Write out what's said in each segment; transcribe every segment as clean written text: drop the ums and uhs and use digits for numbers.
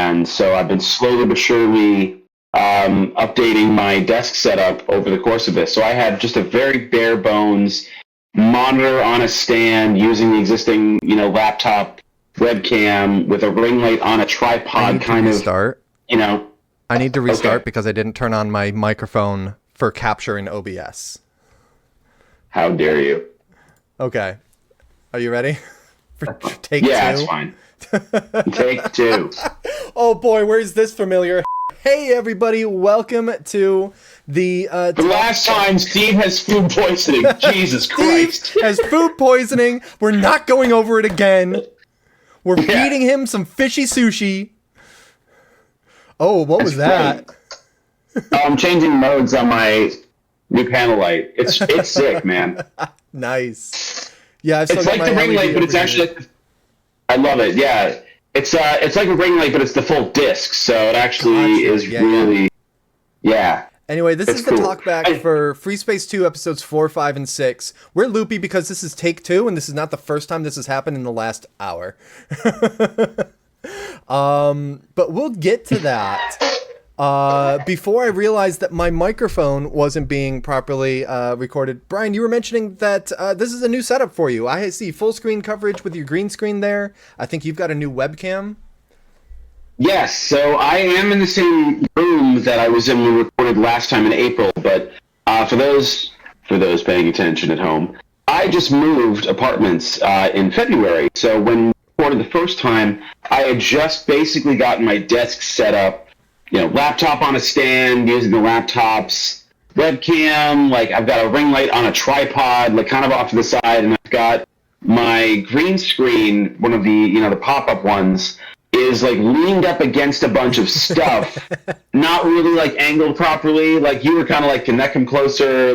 And so I've been slowly but surely updating my desk setup over the course of this. So I had just a very bare bones monitor on a stand using the existing, laptop webcam with a ring light on a tripod I need to restart because I didn't turn on my microphone for capture in OBS. How dare you? Okay. Are you ready? For take two? Yeah, it's fine. Take two. Oh boy, where's this familiar? Hey everybody, welcome to the last time Steve has food poisoning. Jesus Christ. Steve has food poisoning. We're not going over it again. We're feeding him some fishy sushi. Oh, what was that? I'm changing modes on my new panel light. It's sick, man. Nice. Yeah, it's like the ring light, but it's actually. I love it. Yeah, it's like a ring light, but it's the full disc, so it actually is really. Yeah. Anyway, this is the talkback for Freespace 2 episodes 4, 5, and 6. We're loopy because this is take 2, and this is not the first time this has happened in the last hour. But we'll get to that. Before I realized that my microphone wasn't being properly recorded. Bryan, you were mentioning that this is a new setup for you. I see full screen coverage with your green screen there. I think you've got a new webcam. Yes, so I am in the same room that I was in when we recorded last time in April, but for those paying attention at home, I just moved apartments in February. So when we recorded the first time, I had just basically gotten my desk set up, laptop on a stand, using the laptop's webcam, I've got a ring light on a tripod, kind of off to the side, and I've got my green screen, one of the, the pop-up ones, is leaned up against a bunch of stuff, not really angled properly. You were kind of can that come closer?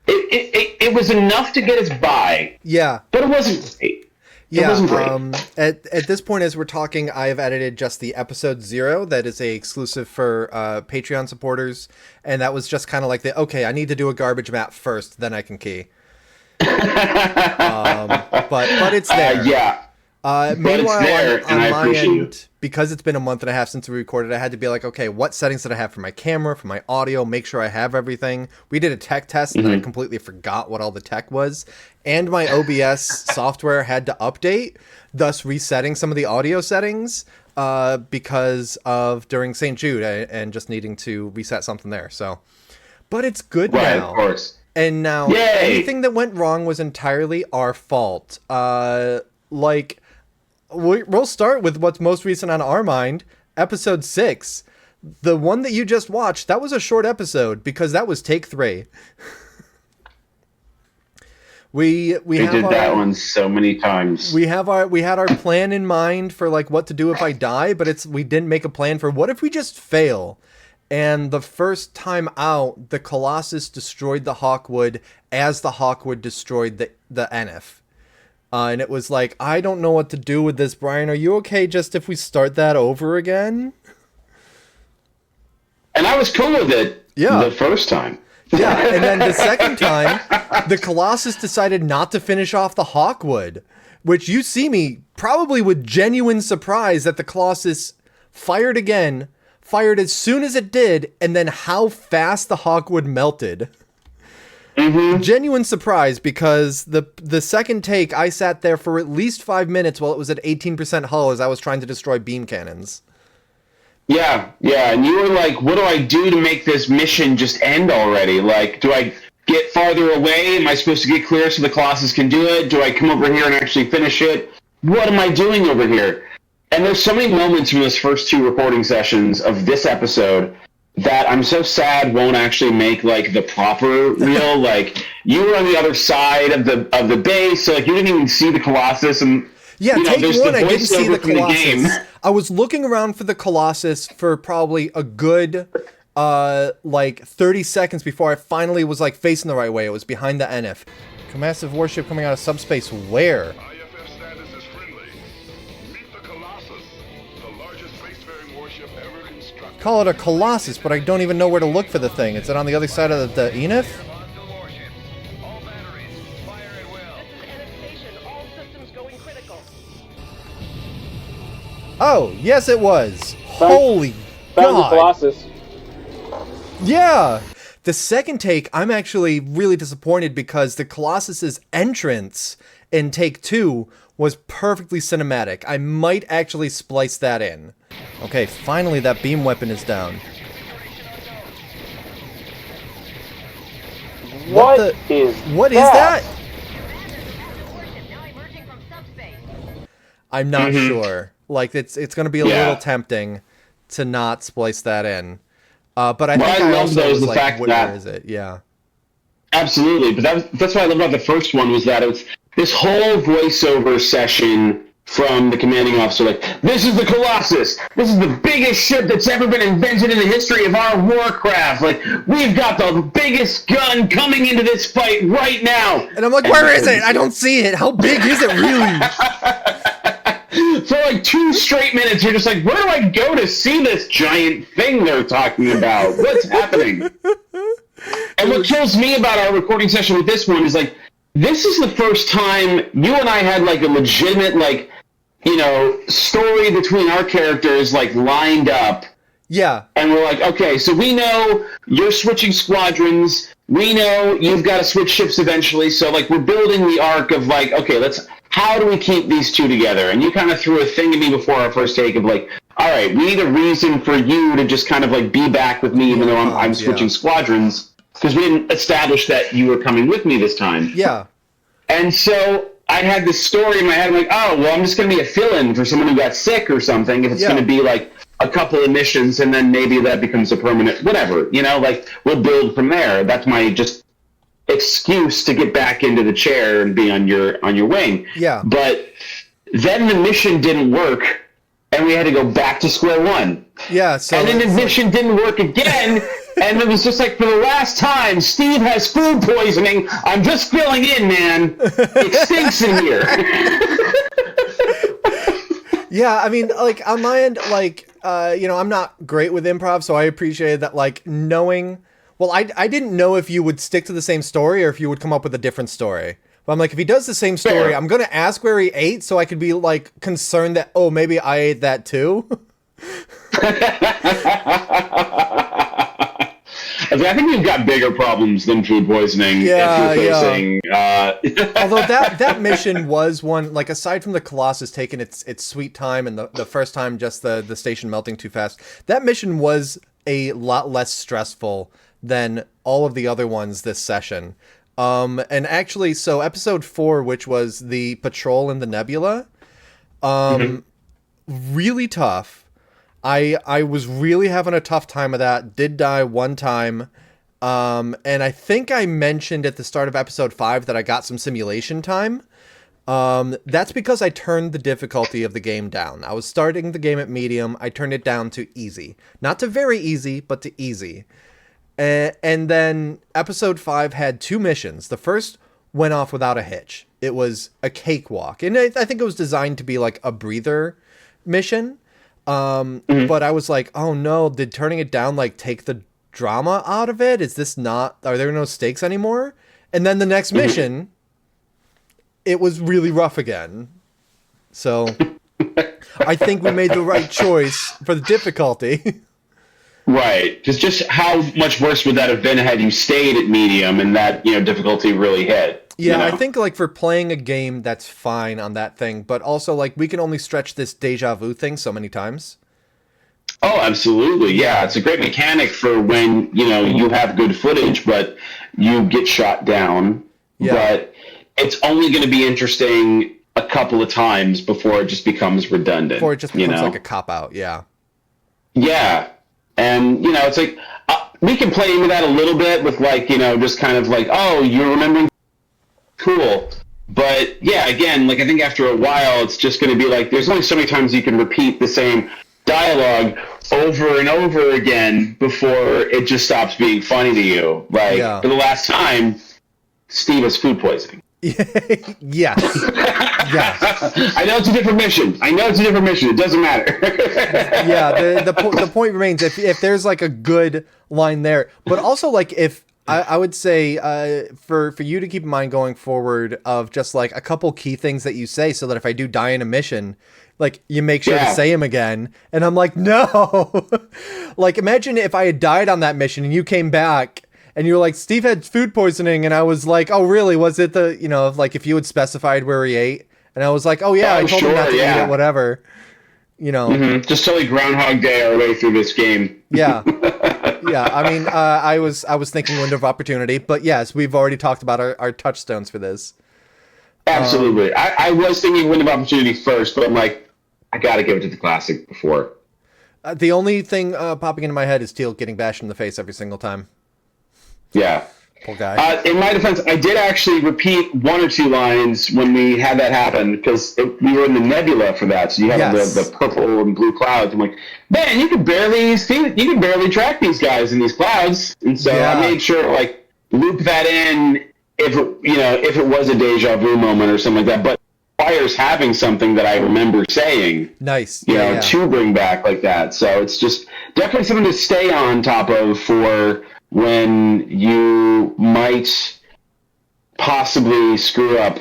It was enough to get us by. Yeah, but it wasn't great. Yeah, it wasn't great. At this point, as we're talking, I have edited just the episode 0. That is a exclusive for Patreon supporters, and that was just kind of I need to do a garbage map first, then I can key. But it's there. Yeah. Meanwhile, there, on my end, because it's been a month and a half since we recorded, I had to be okay, what settings did I have for my camera, for my audio, make sure I have everything. We did a tech test, and I completely forgot what all the tech was. And my OBS software had to update, thus resetting some of the audio settings because of during St. Jude and just needing to reset something there. So, but it's good now. Right, of course. And now, anything that went wrong was entirely our fault. We'll start with what's most recent on our mind, episode 6. The one that you just watched, that was a short episode because that was take 3. We did that one so many times. We had our plan in mind for what to do if I die, but we didn't make a plan for what if we just fail. And the first time out, the Colossus destroyed the Hawkwood as the Hawkwood destroyed the NF. And it was I don't know what to do with this, Bryan. Are you okay just if we start that over again? And I was cool with it the first time. Yeah, and then the second time, the Colossus decided not to finish off the Hawkwood, which you see me probably with genuine surprise that the Colossus fired again, fired as soon as it did, and then how fast the Hawkwood melted. Mm-hmm. Genuine surprise because the second take, I sat there for at least 5 minutes while it was at 18% hull as I was trying to destroy beam cannons. Yeah, and you were what do I do to make this mission just end already? Do I get farther away? Am I supposed to get clear so the Colossus can do it? Do I come over here and actually finish it? What am I doing over here? And there's so many moments from those first 2 recording sessions of this episode that I'm so sad won't actually make the proper reel. You were on the other side of the base, so you didn't even see the Colossus. And take 1, I didn't see the Colossus. I was looking around for the Colossus for probably a good 30 seconds before I finally was facing the right way. It was behind the NF. A massive warship coming out of subspace. Where? IFF status is friendly. Meet the Colossus, the largest spacefaring warship ever constructed. Call it a Colossus, but I don't even know where to look for the thing. Is it on the other side of the Enif? All batteries, fire at will. This is NF Station. All systems going critical. Oh, yes it was. Holy Found the God. Colossus. Yeah. The second take, I'm actually really disappointed because the Colossus's entrance in take 2 was perfectly cinematic. I might actually splice that in. Okay, finally that beam weapon is down. What is that? I'm not sure. Like, it's going to be a little tempting to not splice that in. But I think I love also though is was the like, fact where that is it? Yeah. absolutely, but that's what I love about the first one was that it was this whole voiceover session from the commanding officer, like, this is the Colossus. This is the biggest ship that's ever been invented in the history of our warcraft. Like, we've got the biggest gun coming into this fight right now. And I'm like, where is it? I don't see it. How big is it really? For like 2 straight minutes, you're just like, where do I go to see this giant thing they're talking about? What's happening? And what kills me about our recording session with this one is, like, this is the first time you and I had, like, a legitimate, like, you know, story between our characters, like, lined up. Yeah. And we're like, okay, so we know you're switching squadrons. We know you've got to switch ships eventually. So, like, we're building the arc of, like, okay, how do we keep these two together? And you kind of threw a thing at me before our first take of, like, all right, we need a reason for you to just kind of, like, be back with me even though I'm switching squadrons. Because we didn't establish that you were coming with me this time. Yeah. And so I had this story in my head. I'm like, oh, well, I'm just going to be a fill-in for someone who got sick or something. If it's going to be, like, a couple of missions, and then maybe that becomes a permanent whatever. You know, like, we'll build from there. That's my just excuse to get back into the chair and be on your wing. Yeah. But then the mission didn't work, and we had to go back to square one. Yeah, so... And then the mission didn't work again, and it was just like, for the last time, Steve has food poisoning. I'm just filling in, man. It stinks in here. Yeah, I mean, like, on my end, like, you know, I'm not great with improv, so I appreciated that, like, knowing... Well, I didn't know if you would stick to the same story or if you would come up with a different story. But I'm like, if he does the same story, I'm going to ask where he ate so I could be, like, concerned that, oh, maybe I ate that too. I think you've got bigger problems than food poisoning if you're facing... Although that mission was one, like, aside from the Colossus taking its sweet time and the first time just the station melting too fast, that mission was a lot less stressful than all of the other ones this session. And actually, so episode 4, which was the patrol in the nebula, really tough. I was really having a tough time with that. Did die one time. And I think I mentioned at the start of episode 5 that I got some simulation time. That's because I turned the difficulty of the game down. I was starting the game at medium. I turned it down to easy. Not to very easy, but to easy. And then episode 5 had 2 missions. The first went off without a hitch. It was a cakewalk. And I think it was designed to be like a breather mission. But I was like, oh no, did turning it down like take the drama out of it? Is this not, are there no stakes anymore? And then the next mission, it was really rough again. So I think we made the right choice for the difficulty. Right. Just how much worse would that have been had you stayed at medium and that, you know, difficulty really hit? Yeah, you know? I think, like, for playing a game, that's fine on that thing. But also, like, we can only stretch this deja vu thing so many times. Oh, absolutely. Yeah, it's a great mechanic for when, you know, you have good footage, but you get shot down. Yeah. But it's only going to be interesting a couple of times before it just becomes redundant. Before it just becomes like a cop-out, yeah. Yeah. And, you know, it's like, we can play into that a little bit with, like, you know, just kind of like, oh, you're remembering, cool. But, yeah, again, like, I think after a while, it's just going to be like, there's only so many times you can repeat the same dialogue over and over again before it just stops being funny to you. Like, for the last time, Steve has food poisoning. Yes. Yes. I know it's a different mission. It doesn't matter. Yeah, the point remains, if there's like a good line there, but also like if I would say for you to keep in mind going forward of just like a couple key things that you say so that if I do die in a mission, like you make sure to say them again. And I'm like, no. Like imagine if I had died on that mission and you came back and you were like, Steve had food poisoning. And I was like, oh, really? Was it the, like if you had specified where he ate? And I was like, oh, yeah, I told him not to eat it, whatever. Just totally Groundhog Day our way through this game. Yeah. Yeah. I mean, I was thinking window of opportunity. But yes, we've already talked about our touchstones for this. Absolutely. I was thinking window of opportunity first, but I'm like, I got to give it to the classic before. The only thing popping into my head is Teal getting bashed in the face every single time. Yeah. Poor guy. In my defense, I did actually repeat one or two lines when we had that happen because we were in the nebula for that. So you have the purple and blue clouds. I'm like, man, you can barely track these guys in these clouds. And so I made sure to like loop that in if it was a deja vu moment or something like that. But requires having something that I remember saying. Nice. To bring back like that. So it's just definitely something to stay on top of for when you might possibly screw up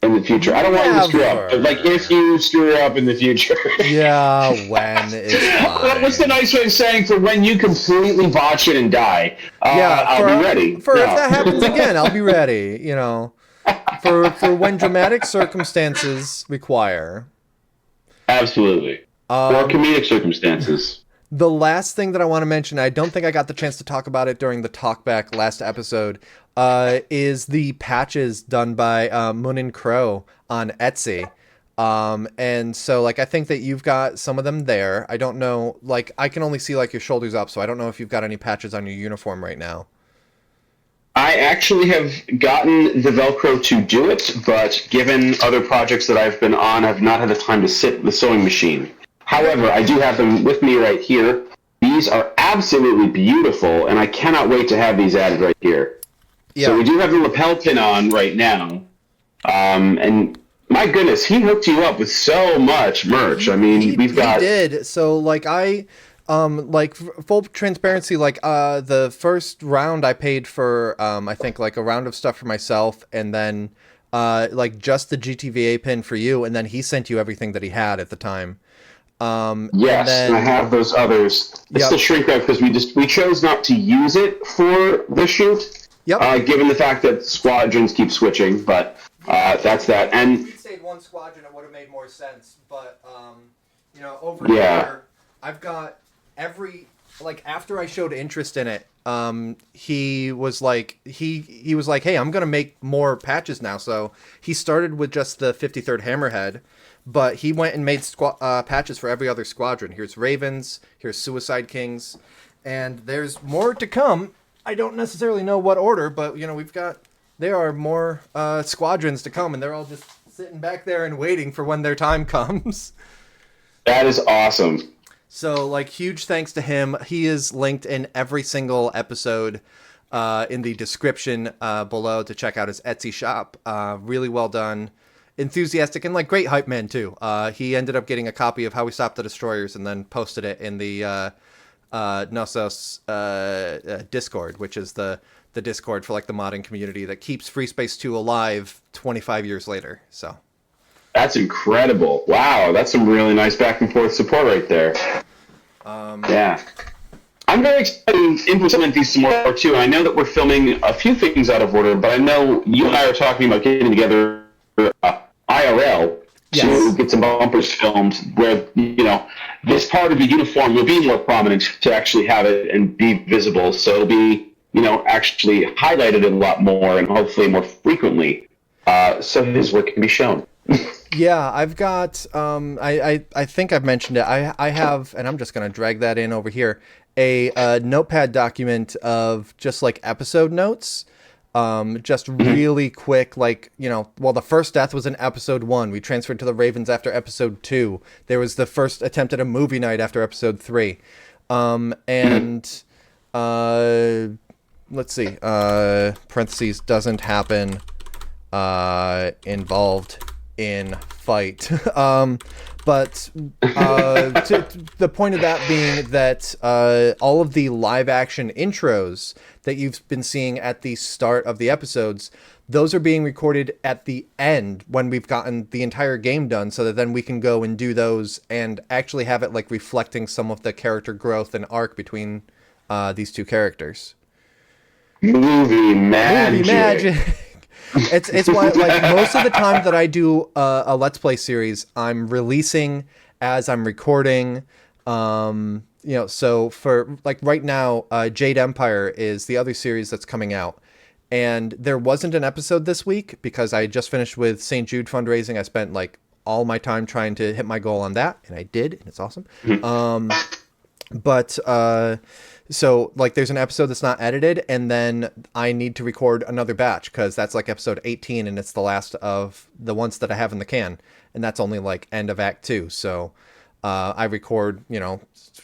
in the future. I don't want you to screw up, but like if you screw up in the future. Yeah, when is fine. What's the nice way of saying for when you completely botch it and die? I'll be ready. If that happens again, I'll be ready, For when dramatic circumstances require. Absolutely. Or comedic circumstances. The last thing that I want to mention, I don't think I got the chance to talk about it during the talkback last episode, is the patches done by Moon and Crow on Etsy. And so, like, I think that you've got some of them there. I don't know, like, I can only see, like, your shoulders up, so I don't know if you've got any patches on your uniform right now. I actually have gotten the Velcro to do it, but given other projects that I've been on, I've not had the time to sit the sewing machine. However, I do have them with me right here. These are absolutely beautiful, and I cannot wait to have these added right here. Yeah. So we do have the lapel pin on right now. And my goodness, he hooked you up with so much merch. I mean, He did. So, like, full transparency, like, the first round I paid for, I think, like, a round of stuff for myself, and then, like, just the GTVA pin for you, and then he sent you everything that he had at the time. Yes, and I have those others. It's the shrink wrap because we chose not to use it for the shoot. Yep. Given the fact that squadrons keep switching, but that's that. And if you stayed one squadron, it would have made more sense. But over here, I've got after I showed interest in it, he was like, he was like, hey, I'm gonna make more patches now. So he started with just the 53rd Hammerhead. But he went and made patches for every other squadron. Here's Ravens, here's Suicide Kings, and there's more to come. I don't necessarily know what order, but there are more squadrons to come, and they're all just sitting back there and waiting for when their time comes. That is awesome. So, like, huge thanks to him. He is linked in every single episode in the description below to check out his Etsy shop. Really well done. Enthusiastic and, like, great hype man too. He ended up getting a copy of How We Stopped the Destroyers and then posted it in the Knossos Discord, which is the Discord for, like, the modding community that keeps Freespace 2 alive 25 years later. So that's incredible. Wow, that's some really nice back and forth support right there. Yeah. I'm very excited to implement these some more too. I know that we're filming a few things out of order, but I know you and I are talking about getting together IRL to get some bumpers filmed where, this part of the uniform will be more prominent to actually have it and be visible. So it'll be, actually highlighted a lot more and hopefully more frequently so his work can be shown. Yeah, I've got, I think I've mentioned it. I have, and I'm just going to drag that in over here, a notepad document of just like episode notes. Just really quick, like, the first death was in episode 1. We transferred to the Ravens after episode 2. There was the first attempt at a movie night after episode 3. And, let's see, parentheses, doesn't happen, involved in fight. But the point of that being that all of the live action intros that you've been seeing at the start of the episodes, those are being recorded at the end when we've gotten the entire game done, so that then we can go and do those and actually have it like reflecting some of the character growth and arc between these two characters. Movie magic. Movie magic. It's why, like, most of the time that I do a Let's Play series, I'm releasing as I'm recording. So for like right now, Jade Empire is the other series that's coming out. And there wasn't an episode this week because I just finished with St. Jude fundraising. I spent like all my time trying to hit my goal on that, and I did, and it's awesome. So like there's an episode that's not edited, and then I need to record another batch because that's like episode 18, and it's the last of the ones that I have in the can, and that's only like end of Act 2. So I record,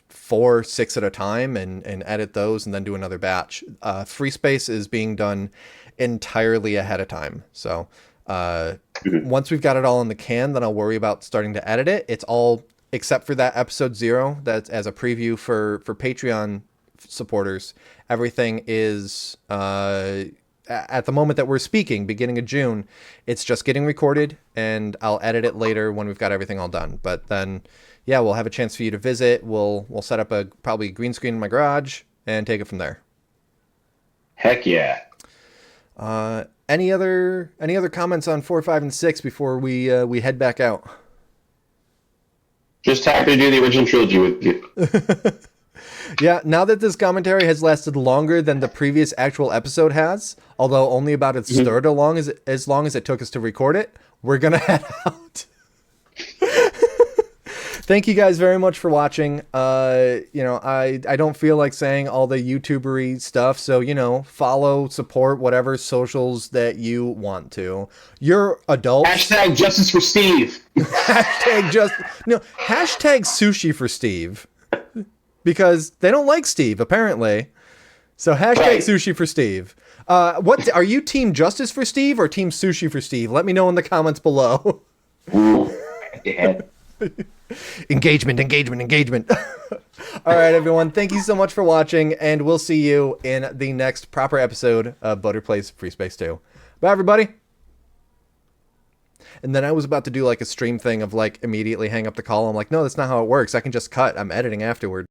4, 6 at a time and edit those and then do another batch. Freespace is being done entirely ahead of time. So once we've got it all in the can, then I'll worry about starting to edit it. It's all except for that episode 0 that's as a preview for Patreon supporters. Everything is at the moment that we're speaking, beginning of June, it's just getting recorded, and I'll edit it later when we've got everything all done. But then, yeah, we'll have a chance for you to visit. We'll set up probably a green screen in my garage and take it from there. Heck yeah. Any other comments on 4, 5, and 6 before we head back out? Just happy to do the original trilogy with you. Yeah, now that this commentary has lasted longer than the previous actual episode has, although only about its third as long as it took us to record it, we're going to head out. Thank you guys very much for watching. I don't feel like saying all the YouTubery stuff, so, follow, support, whatever socials that you want to. You're adults. Hashtag justice for Steve. Hashtag sushi for Steve. Because they don't like Steve, apparently. So hashtag sushi for Steve. What are you, Team Justice for Steve or Team Sushi for Steve? Let me know in the comments below. Ooh, yeah. Engagement. All right, everyone. Thank you so much for watching, and we'll see you in the next proper episode of Butter Plays Freespace 2. Bye, everybody. And then I was about to do like a stream thing of like immediately hang up the call. I'm like, no, that's not how it works. I can just cut. I'm editing afterward.